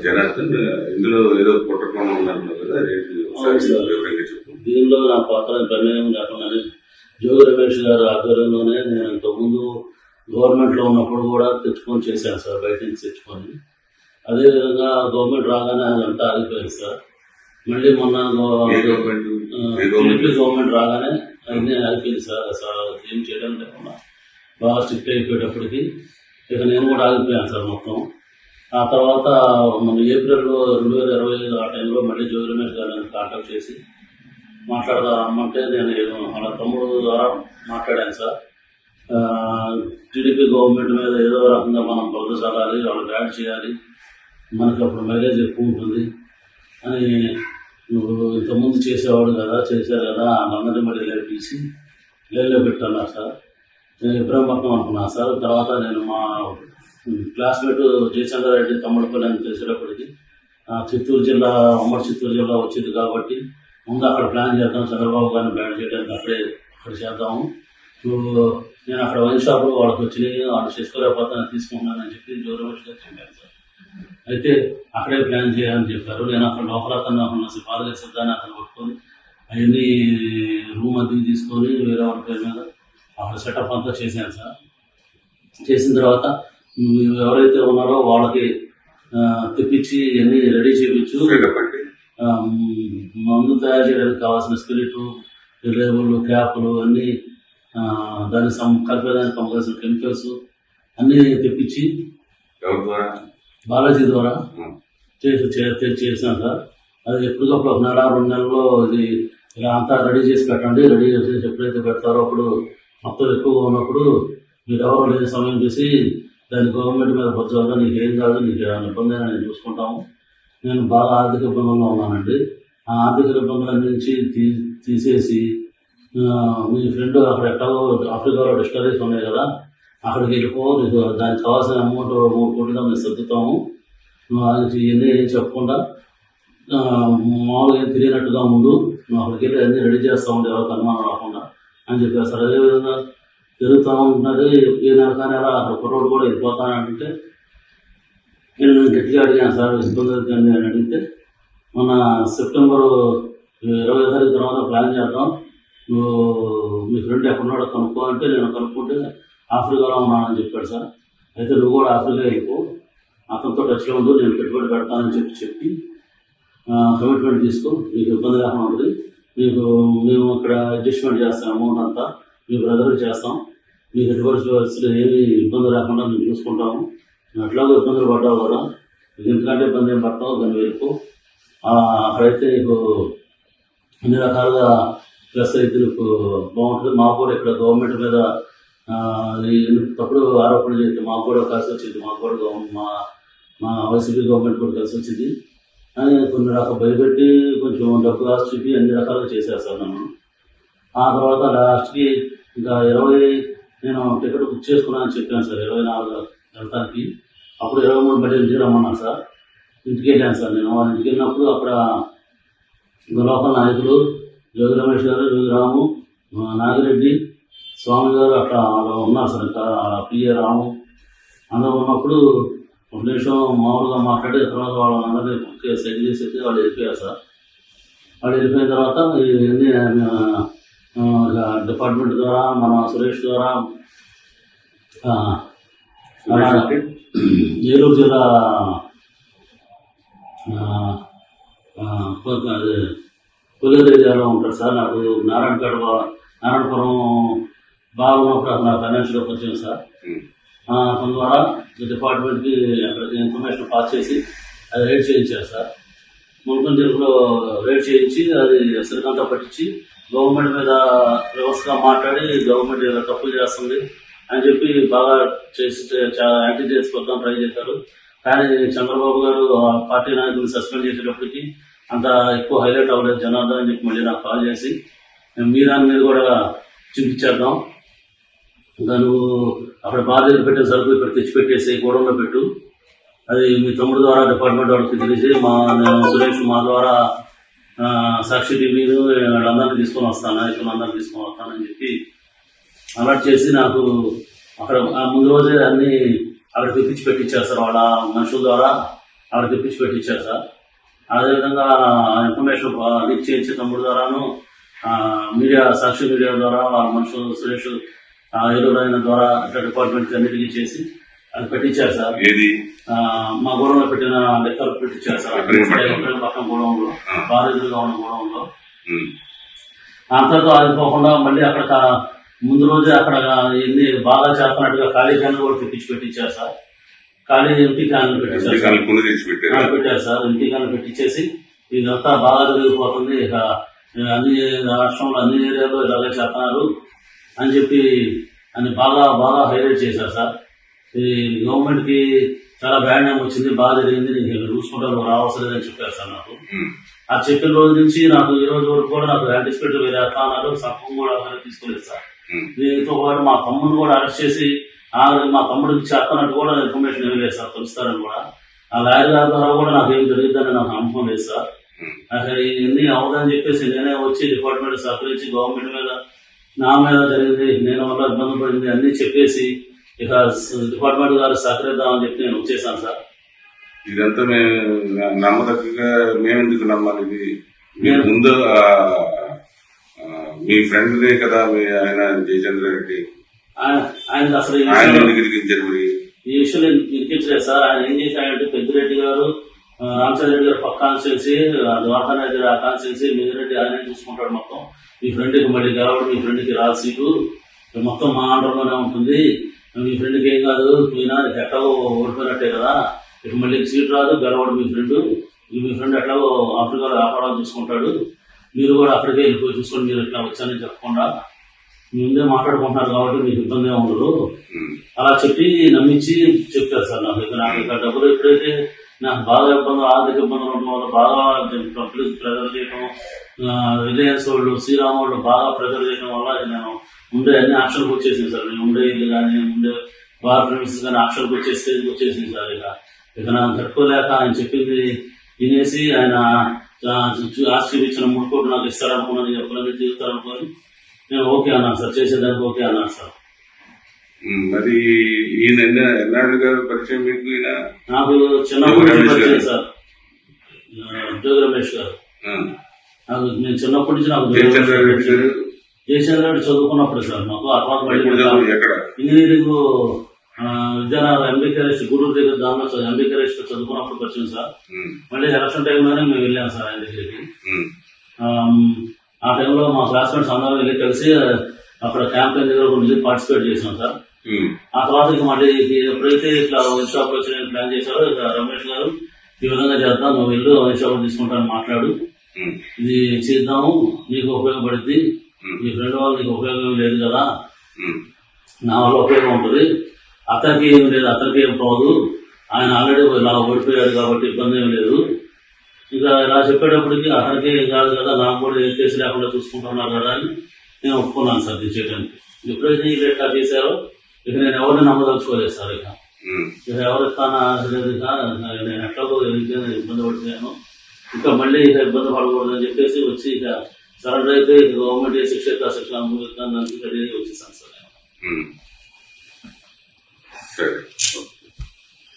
జనార్దన్, ఇందులో ఏదో కుట్రకోణం ఉన్నారు కదా, వివరంగా చెప్పు. దీనిలో నా పాత్ర ప్రమేయం కాకుండా జోగి రమేష్ గారు ఆధ్వర్యంలోనే నేను ఇంతకుముందు గవర్నమెంట్లో ఉన్నప్పుడు కూడా తెచ్చుకొని చేశాను సార్, బయట నుంచి తెచ్చుకొని. అదేవిధంగా గవర్నమెంట్ రాగానే అదంతా ఆగిపోయింది సార్. మళ్ళీ మొన్న టీడీపీ గవర్నమెంట్ రాగానే అన్నీ ఆగిపోయింది సార్. అసలు ఏం చేయడం లేకుండా బాగా స్ట్రిక్ట్ అయిపోయేటప్పటికి ఇక నేను కూడా ఆగిపోయాను సార్ మొత్తం. ఆ తర్వాత మన ఏప్రిల్లో 2025 ఆ టైంలో మళ్ళీ జోగి రమేష్ గారు నన్ను కాంటాక్ట్ చేసి మాట్లాడదామంటే నేను వాళ్ళ తమ్ముడు ద్వారా మాట్లాడాను సార్. టీడీపీ గవర్నమెంట్ మీద ఏదో రకంగా మనం బదులు చల్లాలి, వాళ్ళకి యాడ్ చేయాలి, మనకి అప్పుడు మైలేజ్ ఎక్కువ ఉంటుంది అని నువ్వు ఇంతకుముందు చేసేవాడు కదా, చేశారు కదా, అందరినీ మళ్ళీ లేపేసి లైన్లో పెట్టాను సార్. నేను ఇబ్రాహిం పక్కన అనుకున్నాను సార్. తర్వాత నేను మా క్లాస్మేట్ జయచంద్ర రెడ్డి తమ్ముడుపల్లి అని తెలిసేటప్పటికి చిత్తూరు జిల్లా, ఉమ్మడి చిత్తూరు జిల్లా వచ్చింది కాబట్టి ముందు అక్కడ ప్లాన్ చేద్దాం, చంద్రబాబు గారిని బ్యాన్ చేయడానికి అక్కడ చేద్దాము. నేను అక్కడ వైన్ షాప్లో వాళ్ళకి వచ్చినాయి, వాళ్ళు చేసుకోలేకపోతే నేను తీసుకుంటున్నానని చెప్పి జోగి రమేష్ గారు చెప్పాను సార్. అయితే అక్కడే ప్లాన్ చేయాలని చెప్పారు. నేను అక్కడ లోపల అతను పాలక సిద్ధాన్ని అతను పట్టుకొని అవన్నీ రూమ్ అది తీసుకొని వేరే వాళ్ళ పేరు మీద అక్కడ సెటప్ అంతా చేశాను సార్. చేసిన తర్వాత ఎవరైతే ఉన్నారో వాళ్ళకి తెప్పించి అన్నీ రెడీ చేయించు, మందు తయారు చేయడానికి కావాల్సిన స్పిరిట్, లేబుల్, క్యాప్లు అన్నీ, దానికి కలిపేదానికి కావాల్సిన కెమికల్స్ అన్నీ తెప్పించి బాలాజీ ద్వారా చేసాను సార్. అది ఎప్పటికప్పుడు 1 నెల 2 నెలల్లో ఇది ఇలా అంతా రెడీ చేసి పెట్టండి. రెడీ చేసి ఎప్పుడైతే పెడతారో అప్పుడు మొత్తం ఎక్కువగా ఉన్నప్పుడు మీరు ఎవరు లేని సమయం చూసి దాన్ని గవర్నమెంట్ మీద బొచ్చాలి, నీకు ఏం కాదు, నీకు ఏమైనా ఇబ్బంది అయినా నేను చూసుకుంటాము. నేను బాగా ఆర్థిక ఇబ్బందుల్లో ఉన్నానండి. ఆ ఆర్థిక ఇబ్బందుల నుంచి తీసేసి మీ ఫ్రెండ్ అక్కడ ఎక్కడో ఆఫ్రికాలో డిస్టరీస్ ఉన్నాయి కదా, అక్కడికి వెళ్ళిపో, నీకు దానికి కావాల్సిన అమౌంట్ 3 కోట్లుగా మేము సర్దుతాము, అది ఇవన్నీ చెప్పకుండా మామూలుగా ఏం తెలియనట్టుగా ముందు నువ్వు అక్కడికి వెళ్ళి అన్నీ రెడీ చేస్తూ ఉండే, ఎవరికి అనుమానం రాకుండా అని చెప్పారు సార్. అదేవిధంగా జరుగుతూ ఉంటున్నది. ఏ నెల అక్కడ కుర్రోడు కూడా వెళ్ళిపోతానంటే నేను గట్టిగా అడిగాను సార్, ఇబ్బంది అవుతుంది అని అడిగితే మన సెప్టెంబర్ 20 తారీఖు తర్వాత ప్లాన్ చేద్దాం, నువ్వు మీ ఫ్రెండ్ ఎక్కడున్నాడో కనుక్కో అంటే నేను కనుక్కుంటే ఆఫ్రికాలో ఉన్నానని చెప్పాడు సార్. అయితే నువ్వు కూడా ఆఫ్రికా వెళ్ళిపో, అతనితో టచ్లో ఉండు, నేను పెట్టుబడి పెడతానని చెప్పి కమిట్మెంట్ తీసుకో, నీకు ఇబ్బంది లేకుండా ఉంటుంది, మేము ఇక్కడ అడ్జస్ట్మెంట్ చేస్తాం, అమౌంట్ అంతా మీ బ్రదర్కి చేస్తాం, మీకు ఎటువంటి పరిస్థితులు ఏమి ఇబ్బంది లేకుండా మేము చూసుకుంటాము, నువ్వు ఎట్లాగో ఇబ్బందులు పడ్డావు కదా, నీకు ఎందుకంటే ఇబ్బంది ఏం పడతావు, దాన్ని వెళ్ళిపో, అక్కడైతే నీకు అన్ని రకాలుగా ప్లస్ అయితే నీకు బాగుంటుంది. మాకు కూడా ఇక్కడ గవర్నమెంట్ మీద తప్పుడు ఆరోపణలు చేస్తే మాకు కూడా కలిసి వచ్చింది, మాకు కూడా మా వైసీపీ గవర్నమెంట్ కూడా కలిసి వచ్చింది అని కొన్ని రకాలు భయపెట్టి కొంచెం డబ్బు కాస్ట్ చూపి అన్ని రకాలుగా చేసేస్తాను నన్ను. ఆ తర్వాత లాస్ట్కి ఇంకా 20 నేను టికెట్ బుక్ చేసుకున్నానని చెప్పాను సార్, 24 వెళ్తానికి. అప్పుడు 23 బట్టి ఇంటికి రమ్మన్నాను సార్. ఇంటికి వెళ్ళాను సార్. నేను వాళ్ళ ఇంటికి వెళ్ళినప్పుడు అక్కడ లోకల్ నాయకులు జోగి రమేష్ గారు, జోగి రాము, నాగిరెడ్డి, స్వామి గారు అట్లా ఉన్నారు సార్. ఇంకా పిఏ రాము అందరూ ఉన్నప్పుడు 1 నిమిషం మామూలుగా మాట్లాడి తర్వాత వాళ్ళందరినీ సెట్ చేసేసి వాళ్ళు వెళ్ళిపోయారు సార్. వాళ్ళు వెళ్ళిపోయిన తర్వాత ఇవన్నీ డిపార్ట్మెంట్ ద్వారా మన సురేష్ ద్వారా ఏలూరు జిల్లా కొల్లేరు ఏరియాలో ఉంటారు సార్. నాకు నారాయణపురం బాగున్నప్పుడు అక్కడ ఫైనాన్షియల్గా వచ్చింది సార్. అతని ద్వారా డిపార్ట్మెంట్కి అక్కడికి ఇన్ఫర్మేషన్ పాస్ చేసి అది రైడ్ చేయించారు సార్. మున్సిపల్ జిల్లాలో రైడ్ చేయించి అది సరికంతా పట్టించి గవర్నమెంట్ మీద రివర్స్గా మాట్లాడి గవర్నమెంట్ ఇలా తప్పులు చేస్తుంది అని చెప్పి బాగా చేసి చాలా యాంటీ చేసుకొద్దాం ట్రై చేశారు. కానీ చంద్రబాబు గారు పార్టీ నాయకులను సస్పెండ్ చేసేటప్పటికి అంత ఎక్కువ హైలైట్ అవ్వలేదు జనార్దన్ అని చెప్పి మళ్ళీ నాకు కాల్ చేసి మీ దాని మీద కూడా చూపించేద్దాం, ఇంకా నువ్వు అక్కడ బార్ దగ్గర పెట్టిన సరుకులు ఇక్కడ తెచ్చిపెట్టేసి గోడంలో పెట్టు, అది మీ తమ్ముడు ద్వారా డిపార్ట్మెంట్ వాళ్ళకి తెలిసి సురేష్ మా ద్వారా సాక్షి టీవీలు వాళ్ళందరినీ తీసుకొని వస్తాను, నాయకులందరినీ తీసుకొని వస్తానని చెప్పి అలర్ట్ చేసి నాకు అక్కడ ముందు రోజే అన్నీ అక్కడ తెప్పించి పెట్టించారు సార్. వాళ్ళ మనుషుల ద్వారా ఆవిడ తెప్పించి పెట్టించారు సార్. అదేవిధంగా ఇన్ఫర్మేషన్ లీక్ చేయించే తమ్ముడు ద్వారాను మీడియా సాక్షి మీడియా ద్వారా వాళ్ళ మనుషులు సురేష్ ఎరువులైన ద్వారా అట్లా డిపార్ట్మెంట్ అన్నిటికీ చేసి అది పెట్టించారు సార్. మా గోడంలో పెట్టిన లెక్కలు పెట్టించారు సార్. పక్కన గోడంలో బాధితులుగా ఉన్న గోడంలో అంతతో ఆగిపోకుండా మళ్ళీ అక్కడ ముందు రోజే అక్కడ ఎన్ని బాగా చేస్తున్నట్టుగా ఖాళీ క్యాన్లు కూడా తెప్పించి పెట్టించారు సార్. ఖాళీ ఎంపీ క్యాన్లు పెట్టించారు సార్. ఎంపీ క్యాన్లు పెట్టించేసి ఇదంతా బాగా జరిగిపోతుంది, ఇక అన్ని రాష్ట్రంలో అన్ని ఏరియాలో ఇలాగే చేస్తున్నారు అని చెప్పి అని బాగా బాగా హైలైట్ చేశారు సార్. ఈ గవర్నమెంట్ కి చాలా బ్యాడ్ నేమ్ వచ్చింది, బాగా జరిగింది, నీకు చూసుకుంటాను రావాల్సిందని చెప్పారు సార్. నాకు ఆ చెప్పిన రోజు నుంచి నాకు ఈ రోజు వరకు కూడా నాకు యాంటిసిపేట్ వేరే అన్నారు, సంపం కూడా తీసుకోలేదు సార్. దీంతో పాటు మా తమ్ముడిని కూడా అరెస్ట్ చేసి మా తమ్ముడికి చేస్తున్నట్టు కూడా ఇన్ఫర్మేషన్ ఏమి లేదు సార్, తెలుస్తారని కూడా. ఆ లాయర్ గారి ద్వారా కూడా నాకు ఏం జరిగిద్దని నాకు నమ్మకం లేదు సార్. అసలు ఇవన్నీ అవదని చెప్పేసి నేనే వచ్చి డిపార్ట్మెంట్ సహకరించి గవర్నమెంట్ మీద నా మీద జరిగింది, నేను వల్ల ఇబ్బంది పడింది అన్ని చెప్పేసి ఇక డిపార్ట్మెంట్ గారు సహకరిద్దామని చెప్పి నేను వచ్చేసాను సార్. ఇదంతా మేము నమ్మదగ్గగా మేమెందుకు నమ్మాలి? ఇది మీరు ముందు మీ ఫ్రెండ్నే కదా ఆయన జయచంద్ర రెడ్డి, ఆయన అసలు ఈ విషయంలో ఇరికించలేదు సార్. ఆయన ఏం చేశాడంటే పెద్దిరెడ్డి గారు రామచంద్ర రెడ్డి గారు పక్క కాన్స్టిట్యున్సీ, ద్వారకా రెడ్డి ఆ కాన్స్టిట్యున్సీ, మిగిరెడ్డి ఆయన చూసుకుంటాడు మొత్తం. మీ ఫ్రెండ్కి మళ్ళీ గెలవడం, మీ ఫ్రెండ్కి రాదు సీటు, మొత్తం మా ఆంధ్రలోనే ఉంటుంది, మీ ఫ్రెండ్కి ఏం కాదు, పోయినా ఎట్లాగో ఓడిపోయినట్టే కదా, ఇక మళ్ళీ సీట్ రాదు, గెలవడం మీ ఫ్రెండ్ ఎట్లాగో ఆఫ్రికాలో వ్యాపారాలు చూసుకుంటాడు, మీరు కూడా అక్కడికే వెళ్ళిపోయి చూసుకొని మీరు ఇట్లా వచ్చానని చెప్పకుండా ముందే మాట్లాడుకుంటున్నారు కాబట్టి మీకు ఇబ్బంది ఉండదు అలా చెప్పి నమ్మించి చెప్పారు సార్. నాకు ఇక్కడ డబ్బులు ఎప్పుడైతే నాకు బాగా ఇబ్బందులు, ఆర్థిక ఇబ్బందులు ఉండడం వల్ల బాగా ప్రెజర్ చేయడం, రిలయన్స్ వాళ్ళు, శ్రీరామ్ వాళ్ళు బాగా ప్రెజర్ చేయడం వల్ల నేను ఉండే అన్ని ఆప్షన్కి వచ్చేసింది సార్. నేను ఉండే ఇల్లు కానీ ఉండే బార్ ప్రెమిసెస్ కానీ ఆప్షన్కి వచ్చే స్టేజ్కి వచ్చేసింది సార్. ఇక నాకు తట్టుకోలేక ఆయన చెప్పింది తినేసి ఆయన ఆస్తి ఇచ్చిన 3 కోట్లు నాకు ఇస్తారనుకున్నాను, ఎప్పుడైనా తీరుతారనుకోని నేను ఓకే అన్నాను సార్, చేసేదానికి ఓకే అన్నాను సార్. మరి ఈయన ఎన్నాడు గారు పరిచయం మీకు? ఈయన నాకు చిన్నప్పటి నుంచి పరిచయం సార్, జోగి రమేష్ గారు. నాకు నేను చిన్నప్పటి నుంచి నాకు జయచంద్ర రెడ్డి చదువుకున్నప్పుడు సార్ మాకు ఆ తర్వాత ఇంజనీరింగ్ విద్యానగర్ ఎంబీకేరెస్ట్ గురూరు దగ్గర దానిలో ఎంబీకేరెస్ట్ చదువుకున్నప్పుడు వచ్చింది సార్. మళ్ళీ ఎలక్షన్ టైంలోనే మేము వెళ్ళాం సార్ ఆయన దగ్గరికి. ఆ టైంలో మా క్లాస్మేట్స్ అందరూ వెళ్ళి కలిసి అక్కడ క్యాంపెయిన్ దగ్గర కొన్ని పార్టిసిపేట్ చేసాం సార్. ఆ తర్వాత ఇక మళ్ళీ ఎప్పుడైతే ఇట్లా వైన్ షాప్ వచ్చి ప్లాన్ చేశారో ఇక రమేష్ గారు ఈ విధంగా చేద్దాం, నువ్వు వెళ్ళు వైన్ షాప్ తీసుకుంటాను మాట్లాడు, ఇది చేద్దాము, నీకు ఉపయోగపడుద్ది, మీ ఫ్రెండ్ వాళ్ళు నీకు ఉపయోగం లేదు కదా, నా వల్ల ఉపయోగం ఉంటుంది, అతనికి ఏం లేదు, అతనికి ఏం పోదు, ఆయన ఆల్రెడీ ఇలా ఓడిపోయాడు కాబట్టి ఇబ్బంది ఏం లేదు. ఇక ఇలా చెప్పేటప్పటికి అతనికి ఏం కాదు కదా, నాకు కూడా ఏం కేసు లేకుండా చూసుకుంటున్నారు కదా అని నేను ఒప్పుకున్నాను సార్ ఇది చేయడానికి. ఎప్పుడైతే ఈ రేట్ చేశారో ఇక నేను ఎవరిని నమ్మదలుచుకోలేదు సార్. ఇక ఎవరు ఇస్తానా లేదు, నేను ఎట్లాగో ఇబ్బంది పడుతున్నాను, ఇంకా మళ్ళీ ఇక ఇబ్బంది పడకూడదని చెప్పేసి వచ్చి ఇక సరెండర్ అయితే గవర్నమెంట్ ఏ శిక్ష అనుభవిస్తాను వచ్చేసాను సార్.